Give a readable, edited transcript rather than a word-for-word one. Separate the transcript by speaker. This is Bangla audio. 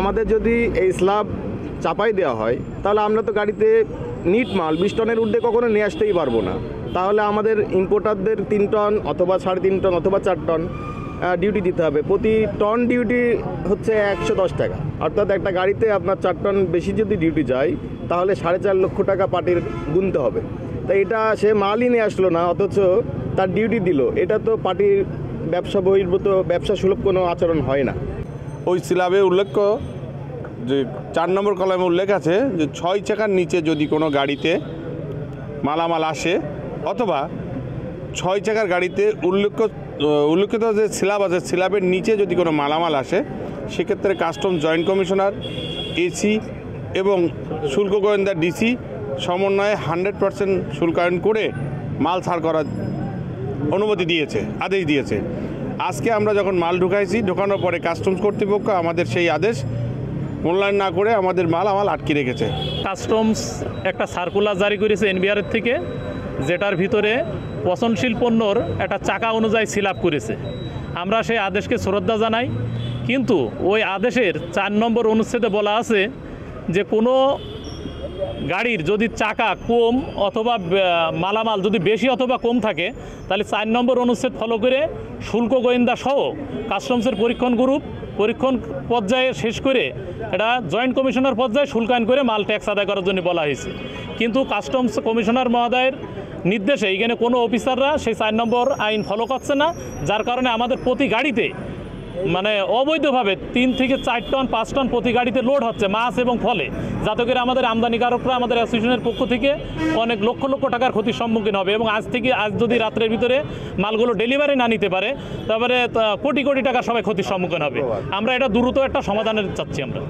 Speaker 1: আমাদের যদি এই স্ল্যাব চাপাই দেওয়া হয় তাহলে আমরা তো গাড়িতে নিট মাল 20 টনের ঊর্ধ্বে কখনো নিয়ে আসতেই পারবো না। তাহলে আমাদের ইম্পোর্টারদের 3 টন অথবা 3.5 টন অথবা 4 টন ডিউটি দিতে হবে। প্রতি টন ডিউটি হচ্ছে 110 টাকা, অর্থাৎ একটা গাড়িতে আপনার 4 টন বেশি যদি ডিউটি যায় তাহলে 4.5 লক্ষ টাকা পার্টির গুনতে হবে। তাই এটা সে মালই নিয়ে আসলো না, অথচ তার ডিউটি দিল, এটা তো পার্টির ব্যবসা বহির্ভূত ব্যবসা সুলভ কোনো আচরণ হয় না।
Speaker 2: ওই স্ল্যাবে উল্লেখ্য যে 4 নম্বর কলামে উল্লেখ আছে যে 6 চাকার নিচে যদি কোনো গাড়িতে মালামাল আসে অথবা 6 চাকার গাড়িতে উল্লেখিত যে স্ল্যাব আছে স্ল্যাবের নিচে যদি কোনো মালামাল আসে সেক্ষেত্রে কাস্টম জয়েন্ট কমিশনার, এসি এবং শুল্ক গোয়েন্দা ডিসি সমন্বয়ে 100% শুল্কায়ন করে মাল ছাড় করার অনুমতি দিয়েছে, আদেশ দিয়েছে। আজকে আমরা যখন মাল ঢোকানোর পরে কাস্টমস কর্তৃপক্ষ আমাদের সেই আদেশ মূল্যায়ন না করে আমাদের মাল আটকে রেখেছে।
Speaker 3: কাস্টমস একটা সার্কুলার জারি করেছে এনবিআরের থেকে, যেটার ভিতরে পচনশীল পণ্যর একটা চাকা অনুযায়ী স্ল্যাব করেছে। আমরা সেই আদেশকে শ্রদ্ধা জানাই, কিন্তু ওই আদেশের 4 নম্বর অনুচ্ছেদে বলা আছে যে কোনো গাড়ির যদি চাকা কম অথবা মালামাল যদি বেশি অথবা কম থাকে তাহলে 4 নম্বর অনুচ্ছেদ ফলো করে শুল্ক গোয়েন্দা সহ কাস্টমসের পরীক্ষণ পর্যায়ে শেষ করে এটা জয়েন্ট কমিশনার পর্যায়ে শুল্কায়ন করে মাল ট্যাক্স আদায় করার জন্য বলা হয়েছে। কিন্তু কাস্টমস কমিশনার মহোদয়ের নির্দেশে এখানে কোনো অফিসাররা সেই 4 নম্বর আইন ফলো করছে না, যার কারণে আমাদের প্রতি গাড়িতে মানে অবৈধভাবে 3 থেকে 4 টন 5 টন প্রতি গাড়িতে লোড হচ্ছে মাছ এবং ফলে, যাতে করে আমাদের আমদানিকারকরা আমাদের অ্যাসোসিয়েশনের পক্ষ থেকে অনেক লক্ষ লক্ষ টাকার ক্ষতির সম্মুখীন হবে। এবং আজ যদি রাত্রের ভিতরে মালগুলো ডেলিভারি না নিতে পারে তারপরে কোটি কোটি টাকা সবাই ক্ষতির সম্মুখীন হবে। আমরা এটা দ্রুত একটা সমাধানের চাচ্ছি আমরা।